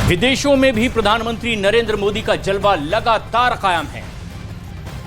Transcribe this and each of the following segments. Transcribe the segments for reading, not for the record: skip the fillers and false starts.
विदेशों में भी प्रधानमंत्री नरेंद्र मोदी का जलवा लगातार कायम है।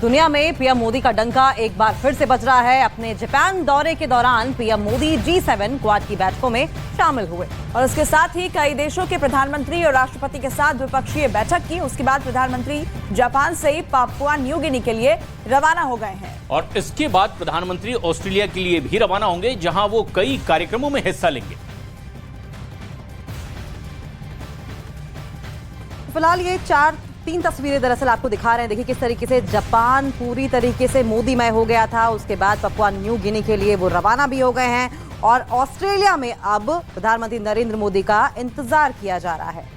दुनिया में पीएम मोदी का डंका एक बार फिर से बज रहा है। अपने जापान दौरे के दौरान पीएम मोदी G7 क्वाड की बैठकों में शामिल हुए और उसके साथ ही कई देशों के प्रधानमंत्री और राष्ट्रपति के साथ द्विपक्षीय बैठक की। उसके बाद प्रधानमंत्री जापान से ही पापुआ न्यू गिनी के लिए रवाना हो गए हैं और इसके बाद प्रधानमंत्री ऑस्ट्रेलिया के लिए भी रवाना होंगे, जहां वो कई कार्यक्रमों में हिस्सा लेंगे। फिलहाल ये तीन तस्वीरें दरअसल आपको दिखा रहे हैं। देखिए किस तरीके से जापान पूरी तरीके से मोदीमय हो गया था। उसके बाद पापुआ न्यू गिनी के लिए वो रवाना भी हो गए हैं और ऑस्ट्रेलिया में अब प्रधानमंत्री नरेंद्र मोदी का इंतजार किया जा रहा है।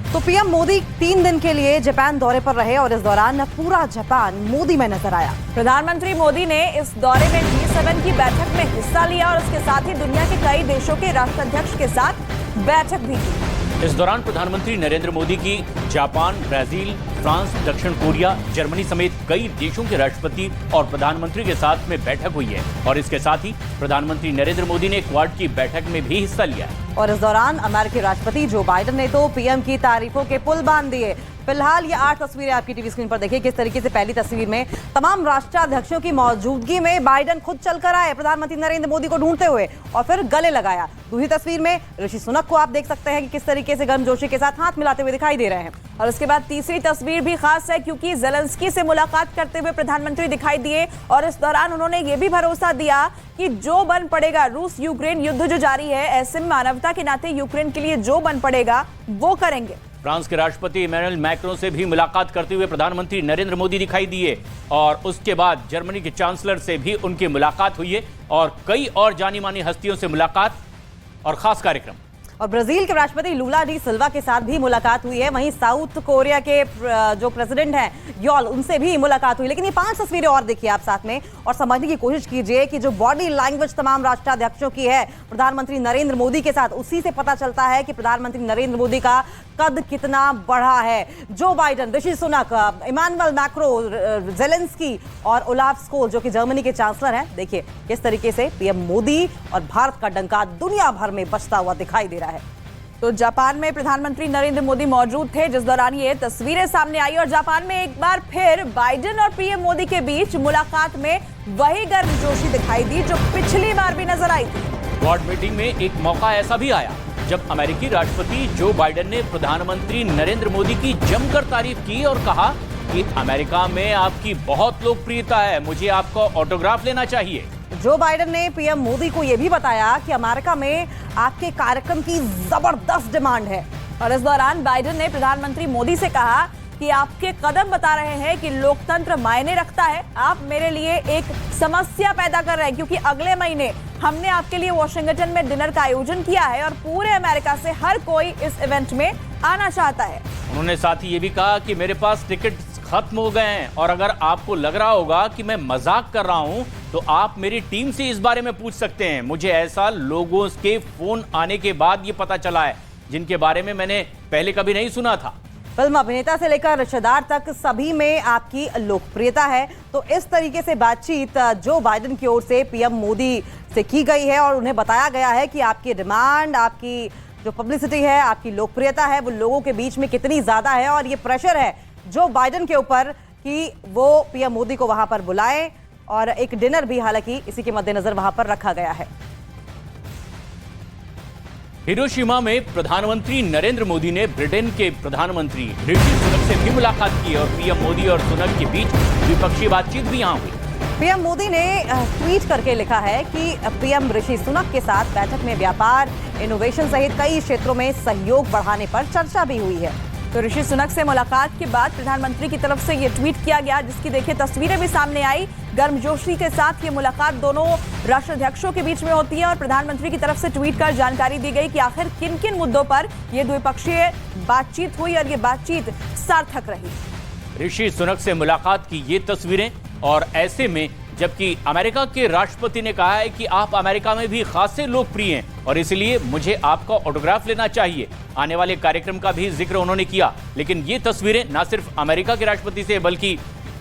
तो पीएम मोदी 3 दिन के लिए जापान दौरे पर रहे और इस दौरान पूरा जापान मोदी में नजर आया। प्रधानमंत्री मोदी ने इस दौरे में G7 की बैठक में हिस्सा लिया और उसके साथ ही दुनिया के कई देशों के राष्ट्राध्यक्ष के साथ बैठक भी की। इस दौरान प्रधानमंत्री नरेंद्र मोदी की जापान, ब्राजील, फ्रांस, दक्षिण कोरिया, जर्मनी समेत कई देशों के राष्ट्रपति और प्रधानमंत्री के साथ में बैठक हुई है और इसके साथ ही प्रधानमंत्री नरेंद्र मोदी ने क्वाड की बैठक में भी हिस्सा लिया है। और इस दौरान अमेरिकी राष्ट्रपति जो बाइडेन ने तो पीएम की तारीफों के पुल बांध दिए। फिलहाल ये 8 तस्वीरें आपकी टीवी स्क्रीन पर देखिए किस तरीके से पहली तस्वीर में तमाम राष्ट्राध्यक्षों की मौजूदगी में बाइडेन खुद चलकर आए प्रधानमंत्री नरेंद्र मोदी को ढूंढते हुए और फिर गले लगाया। दूसरी तस्वीर में ऋषि सुनक को आप देख सकते हैं कि किस तरीके से गर्मजोशी के साथ हाथ मिलाते हुए दिखाई दे रहे हैं। और उसके बाद तीसरी तस्वीर भी खास है क्योंकि ज़ेलेंस्की से मुलाकात करते हुए प्रधानमंत्री दिखाई दिए और इस दौरान उन्होंने ये भी भरोसा दिया कि जो बन पड़ेगा, रूस यूक्रेन युद्ध जो जारी है, ऐसे में मानवता के नाते यूक्रेन के लिए जो बन पड़ेगा वो करेंगे। फ्रांस के राष्ट्रपति इमैनुअल मैक्रों से भी मुलाकात करते हुए प्रधानमंत्री नरेंद्र मोदी दिखाई दिए और उसके बाद जर्मनी के चांसलर से भी उनकी मुलाकात हुई है और कई और जानी मानी हस्तियों से मुलाकात और खास कार्यक्रम। और ब्राजील के राष्ट्रपति लूला डी सिल्वा के साथ भी मुलाकात हुई है। वहीं साउथ कोरिया के जो प्रेसिडेंट हैं योल, उनसे भी मुलाकात हुई। लेकिन ये 5 तस्वीरें और देखिए आप साथ में और समझने की कोशिश कीजिए कि जो बॉडी लैंग्वेज तमाम राष्ट्राध्यक्षों की है प्रधानमंत्री नरेंद्र मोदी के साथ, उसी से पता चलता है कि प्रधानमंत्री नरेंद्र मोदी का कद कितना बढ़ा है। Joe Biden, Rishi Sunak, Emmanuel Macron, Zelensky और ओलाफ स्कोल जो कि जर्मनी के चांसलर हैं, देखिए किस तरीके से पीएम मोदी और भारत का डंका दुनिया भर में बजता हुआ दिखाई दे रहा है। तो जापान में प्रधानमंत्री नरेंद्र मोदी मौजूद थे जिस दौरान ये तस्वीरें सामने आई और जापान में एक बार फिर बाइडेन और पीएम मोदी के बीच मुलाकात में वही गर्मजोशी दिखाई दी जो पिछली बार भी नजर आई थी। क्वाड मीटिंग में एक मौका ऐसा भी आया जब अमेरिकी राष्ट्रपति जो बाइडेन ने प्रधानमंत्री नरेंद्र मोदी की जमकर तारीफ की और कहा कि अमेरिका में आपकी बहुत लोकप्रियता है, मुझे आपका ऑटोग्राफ लेना चाहिए। जो बाइडेन ने पीएम मोदी को यह भी बताया कि अमेरिका में आपके कार्यक्रम की जबरदस्त डिमांड है। और इस दौरान बाइडेन ने प्रधानमंत्री मोदी से कहा कि आपके कदम बता रहे हैं कि लोकतंत्र मायने रखता है। आप मेरे लिए एक समस्या पैदा कर रहे हैं क्योंकि अगले महीने हमने आपके लिए वॉशिंगटन में डिनर का आयोजन किया है और पूरे अमेरिका से हर कोई इस इवेंट में आना चाहता है। उन्होंने साथ ही ये भी कहा कि मेरे पास टिकट खत्म हो गए हैं और अगर आपको लग रहा होगा कि मैं मजाक कर रहा हूं तो आप मेरी टीम से इस बारे में पूछ सकते हैं। मुझे ऐसा लोगों के फोन आने के बाद ये पता चला है जिनके बारे में मैंने पहले कभी नहीं सुना था। फिल्म अभिनेता से लेकर रिश्तेदार तक सभी में आपकी लोकप्रियता है। तो इस तरीके से बातचीत जो बाइडेन की ओर से पीएम मोदी से की गई है और उन्हें बताया गया है कि आपकी डिमांड, आपकी जो पब्लिसिटी है, आपकी लोकप्रियता है, वो लोगों के बीच में कितनी ज्यादा है और ये प्रेशर है जो बाइडेन के ऊपर कि वो पीएम मोदी को वहां पर बुलाएं और एक डिनर भी हालांकि इसी के मद्देनजर वहां पर रखा गया है। हिरोशिमा में प्रधानमंत्री नरेंद्र मोदी ने ब्रिटेन के प्रधानमंत्री ऋषि सुनक से भी मुलाकात की और पीएम मोदी और सुनक के बीच द्विपक्षीय बातचीत भी यहां हुई। पीएम मोदी ने ट्वीट करके लिखा है कि पीएम ऋषि सुनक के साथ बैठक में व्यापार, इनोवेशन सहित कई क्षेत्रों में सहयोग बढ़ाने पर चर्चा भी हुई है। तो ऋषि सुनक से मुलाकात के बाद प्रधानमंत्री की तरफ से ये ट्वीट किया गया जिसकी देखिए तस्वीरें भी सामने आई। गर्मजोशी के साथ ये मुलाकात दोनों राष्ट्राध्यक्षों के बीच में होती है और प्रधानमंत्री की तरफ से ट्वीट कर जानकारी दी गई कि आखिर किन किन मुद्दों पर ये द्विपक्षीय बातचीत हुई और ये बातचीत सार्थक रही। ऋषि सुनक से मुलाकात की ये तस्वीरें और ऐसे में जबकि अमेरिका के राष्ट्रपति ने कहा है कि आप अमेरिका में भी खासे लोकप्रिय हैं और इसलिए मुझे आपका ऑटोग्राफ लेना चाहिए। आने वाले कार्यक्रम का भी जिक्र उन्होंने किया। लेकिन ये तस्वीरें न सिर्फ अमेरिका के राष्ट्रपति से बल्कि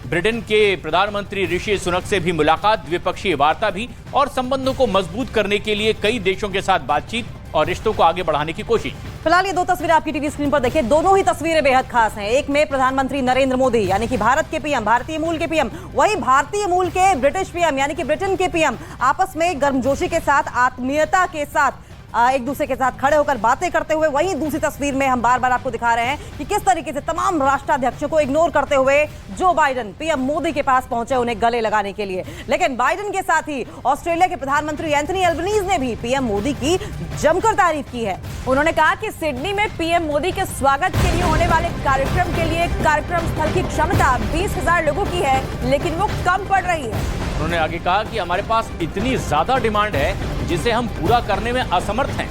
ब्रिटेन के प्रधानमंत्री ऋषि सुनक से भी मुलाकात, द्विपक्षीय वार्ता भी और संबंधों को मजबूत करने के लिए कई देशों के साथ बातचीत और रिश्तों को आगे बढ़ाने की कोशिश। फिलहाल ये दो तस्वीरें आपकी टीवी स्क्रीन पर देखिए। दोनों ही तस्वीरें बेहद खास हैं। एक में प्रधानमंत्री नरेंद्र मोदी यानी कि भारत के पीएम, भारतीय मूल के पीएम, वही भारतीय मूल के ब्रिटिश पीएम यानी कि ब्रिटेन के पीएम आपस में गर्मजोशी के साथ, आत्मीयता के साथ एक दूसरे के साथ खड़े होकर बातें करते हुए। वहीं दूसरी तस्वीर में हम बार बार आपको दिखा रहे हैं कि किस तरीके से तमाम राष्ट्राध्यक्षों को इग्नोर करते हुए जो बाइडेन पीएम मोदी के पास पहुंचे उन्हें गले लगाने के लिए। लेकिन बाइडेन के साथ ही ऑस्ट्रेलिया के प्रधानमंत्री एंथनी अल्बनीज ने भी पीएम मोदी की जमकर तारीफ की है। उन्होंने कहा कि सिडनी में पीएम मोदी के स्वागत के लिए होने वाले कार्यक्रम के लिए कार्यक्रम स्थल की क्षमता 20,000 लोगों की है, लेकिन वो कम पड़ रही है। उन्होंने आगे कहा कि हमारे पास इतनी ज्यादा डिमांड है जिसे हम पूरा करने में असमर्थ हैं।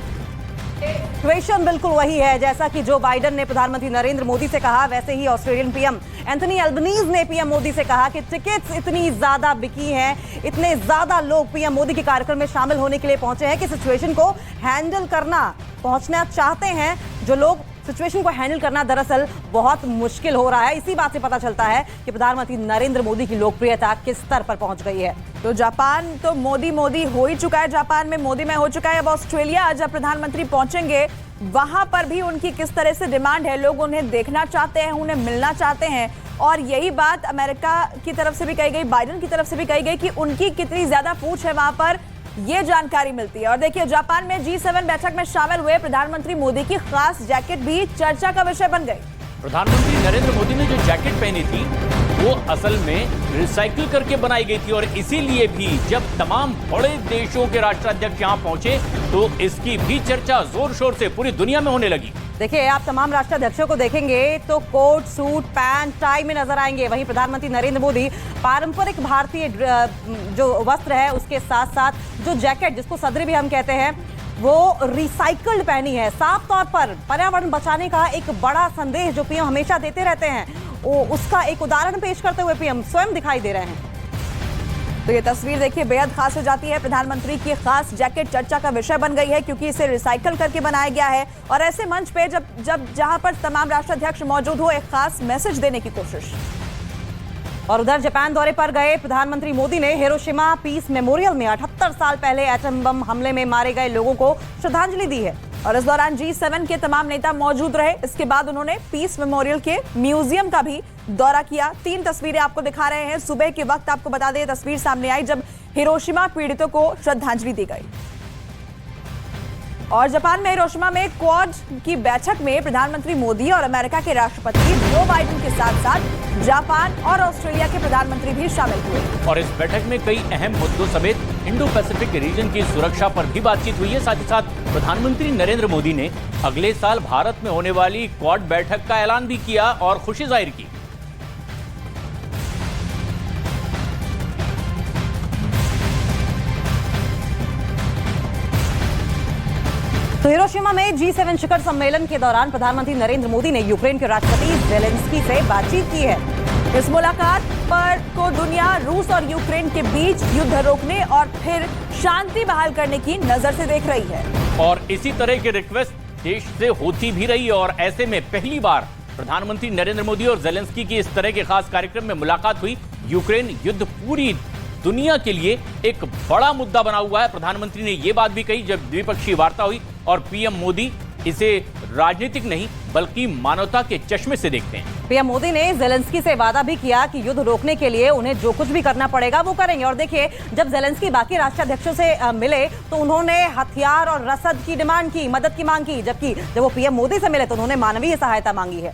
क्वेश्चन बिल्कुल वही है जैसा कि जो बाइडेन ने प्रधानमंत्री नरेंद्र मोदी से कहा, वैसे ही ऑस्ट्रेलियन पीएम एंथनी अल्बनीज ने पीएम मोदी से कहा कि टिकट्स इतनी ज्यादा बिकी हैं, इतने ज्यादा लोग पीएम मोदी के कार्यक्रम में शामिल होने के लिए पहुंचे हैं कि सिचुएशन को हैंडल करना पहुंचना चाहते हैं। जो लोग सिचुएशन को हैंडल करना दरअसल बहुत मुश्किल हो रहा है। इसी बात से पता चलता है कि प्रधानमंत्री नरेंद्र मोदी की लोकप्रियता किस स्तर पर पहुंच गई है। तो जापान तो मोदी मोदी हो ही चुका है, जापान में मोदी में हो चुका है। अब ऑस्ट्रेलिया जब प्रधानमंत्री पहुंचेंगे वहां पर भी उनकी किस तरह से डिमांड है, लोग उन्हें देखना चाहते हैं, उन्हें मिलना चाहते हैं। और यही बात अमेरिका की तरफ से भी कही गई, बाइडेन की तरफ से भी कही गई कि उनकी कितनी ज्यादा पूछ है वहां पर, ये जानकारी मिलती है। और देखिए, जापान में G7 बैठक में शामिल हुए प्रधानमंत्री मोदी की खास जैकेट भी चर्चा का विषय बन गई। प्रधानमंत्री नरेंद्र मोदी ने जो जैकेट पहनी थी वो असल में रिसाइकिल करके बनाई गई थी और इसीलिए भी जब तमाम बड़े देशों के राष्ट्राध्यक्ष यहां पहुंचे तो इसकी भी चर्चा जोर शोर से पूरी दुनिया में होने लगी। देखिए, आप तमाम राष्ट्राध्यक्षों को देखेंगे तो कोट, सूट, पैंट, टाई में नजर आएंगे। वहीं प्रधानमंत्री नरेंद्र मोदी पारंपरिक भारतीय जो वस्त्र है उसके साथ साथ जो जैकेट, जिसको सदरी भी हम कहते हैं, वो रिसाइकल्ड पहनी है। साफ तौर पर पर्यावरण बचाने का एक बड़ा संदेश जो पीएम हमेशा देते रहते हैं, उसका एक उदाहरण पेश करते हुए पीएम स्वयं दिखाई दे रहे हैं। तो ये तस्वीर देखिए बेहद खास हो जाती है। प्रधानमंत्री की खास जैकेट चर्चा का विषय बन गई है क्योंकि इसे रिसाइकल करके बनाया गया है और ऐसे मंच पे जब जहां पर तमाम राष्ट्राध्यक्ष मौजूद हो, एक खास मैसेज देने की कोशिश। और उधर जापान दौरे पर गए प्रधानमंत्री मोदी ने हिरोशिमा पीस मेमोरियल में 78 साल पहले एटम बम हमले में मारे गए लोगों को श्रद्धांजलि दी है। और इस दौरान G7 के तमाम नेता मौजूद रहे। इसके बाद उन्होंने पीस मेमोरियल के म्यूजियम का भी दौरा किया। 3 तस्वीरें आपको दिखा रहे हैं। सुबह के वक्त आपको बता दें तस्वीर सामने आई जब हिरोशिमा पीड़ितों को श्रद्धांजलि दी गई। और जापान में हिरोशिमा में क्वाड की बैठक में प्रधानमंत्री मोदी और अमेरिका के राष्ट्रपति जो बाइडेन के साथ साथ जापान और ऑस्ट्रेलिया के प्रधानमंत्री भी शामिल हुए। और इस बैठक में कई अहम मुद्दों समेत इंडो पैसिफिक रीजन की सुरक्षा पर भी बातचीत हुई है। साथ ही साथ प्रधानमंत्री नरेंद्र मोदी ने अगले साल भारत में होने वाली क्वाड बैठक का ऐलान भी किया और खुशी जाहिर की। तो हिरोशिमा में G7 शिखर सम्मेलन के दौरान प्रधानमंत्री नरेंद्र मोदी ने यूक्रेन के राष्ट्रपति ज़ेलेंस्की से बातचीत की है। इस मुलाकात पर को दुनिया रूस और यूक्रेन के बीच युद्ध रोकने और फिर शांति बहाल करने की नजर से देख रही है। और इसी तरह की रिक्वेस्ट देश से होती भी रही और ऐसे में पहली बार प्रधानमंत्री नरेंद्र मोदी और ज़ेलेंस्की की इस तरह के खास कार्यक्रम में मुलाकात हुई। यूक्रेन युद्ध पूरी दुनिया के लिए एक बड़ा मुद्दा बना हुआ है। प्रधानमंत्री ने यह बात भी कही जब द्विपक्षीय वार्ता हुई और पीएम मोदी इसे राजनीतिक नहीं बल्कि मानवता के चश्मे से देखते हैं। पीएम मोदी ने ज़ेलेंस्की से वादा भी किया कि युद्ध रोकने के लिए उन्हें जो कुछ भी करना पड़ेगा वो करेंगे। और देखिए, जब ज़ेलेंस्की बाकी राष्ट्राध्यक्षों से मिले तो उन्होंने हथियार और रसद की डिमांड की, मदद की मांग की, जबकि जब वो पीएम मोदी से मिले तो उन्होंने मानवीय सहायता मांगी है।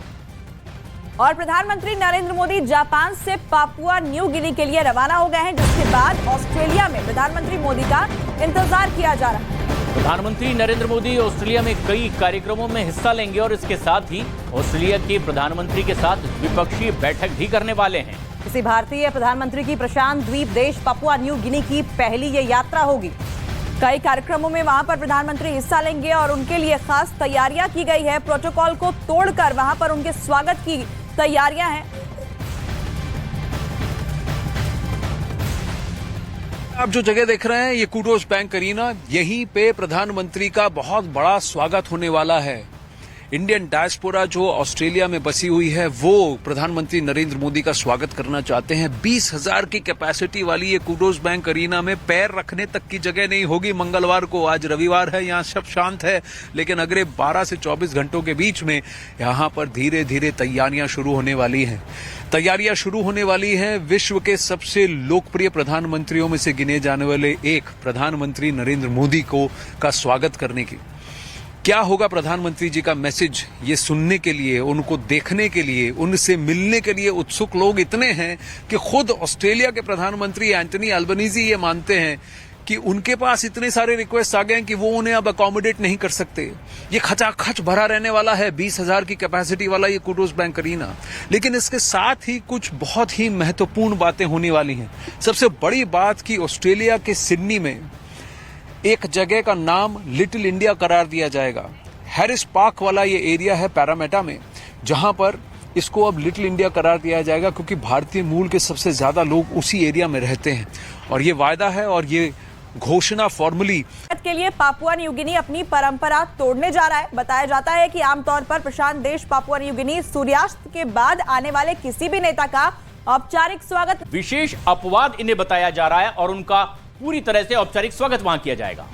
और प्रधानमंत्री नरेंद्र मोदी जापान से पापुआ न्यू गिनी के लिए रवाना हो गए हैं, जिसके बाद ऑस्ट्रेलिया में प्रधानमंत्री मोदी का इंतजार किया जा रहा है। प्रधानमंत्री नरेंद्र मोदी ऑस्ट्रेलिया में कई कार्यक्रमों में हिस्सा लेंगे और इसके साथ ही ऑस्ट्रेलिया के प्रधानमंत्री के साथ द्विपक्षीय बैठक भी करने वाले हैं। किसी भारतीय प्रधानमंत्री की प्रशांत द्वीप देश पापुआ न्यू गिनी की पहली ये यात्रा होगी। कई कार्यक्रमों में वहां पर प्रधानमंत्री हिस्सा लेंगे और उनके लिए खास तैयारियां की गई है। प्रोटोकॉल को तोड़कर वहां पर उनके स्वागत की तैयारियां हैं। आप जो जगह देख रहे हैं ये कूडोज बैंक अरीना, यहीं पे प्रधानमंत्री का बहुत बड़ा स्वागत होने वाला है। इंडियन डायस्पोरा जो ऑस्ट्रेलिया में बसी हुई है वो प्रधानमंत्री नरेंद्र मोदी का स्वागत करना चाहते हैं। 20,000 की कैपेसिटी वाली ये कूडोज बैंक अरीना में पैर रखने तक की जगह नहीं होगी मंगलवार को। आज रविवार है, यहाँ सब शांत है, लेकिन अगले 12 से 24 घंटों के बीच में यहाँ पर धीरे धीरे तैयारियां शुरू होने वाली हैं। तैयारियां शुरू होने वाली हैं विश्व के सबसे लोकप्रिय प्रधानमंत्रियों में से गिने जाने वाले एक प्रधानमंत्री नरेंद्र मोदी का स्वागत करने की। क्या होगा प्रधानमंत्री जी का मैसेज, ये सुनने के लिए, उनको देखने के लिए, उनसे मिलने के लिए उत्सुक लोग इतने हैं कि खुद ऑस्ट्रेलिया के प्रधानमंत्री एंटनी अल्बनीजी ये मानते हैं कि उनके पास इतने सारे रिक्वेस्ट आ गए हैं कि वो उन्हें अब अकोमोडेट नहीं कर सकते। ये खचाखच भरा रहने वाला है, 20,000 की कैपेसिटी वाला ये कूडोज बैंक अरीना। लेकिन इसके साथ ही कुछ बहुत ही महत्वपूर्ण बातें होने वाली हैं। सबसे बड़ी बात कि ऑस्ट्रेलिया के सिडनी में एक जगह का नाम लिटिल इंडिया करार दिया जाएगा। हैरिस पार्क वाला ये एरिया है पैरामेटा में, जहां पर इसको अब लिटिल इंडिया करार दिया जाएगा क्योंकि भारतीय मूल के सबसे ज्यादा लोग उसी एरिया में रहते हैं। और ये वायदा है और ये घोषणा फॉर्मली के लिए पापुआ न्यू गिनी अपनी परंपरा तोड़ने जा रहा है। बताया जाता है कि आमतौर पर प्रशांत देश पापुआ न्यू गिनी सूर्यास्त के बाद आने वाले किसी भी नेता का औपचारिक स्वागत विशेष अपवाद इन्हें बताया जा रहा है और उनका पूरी तरह से औपचारिक स्वागत वहां किया जाएगा।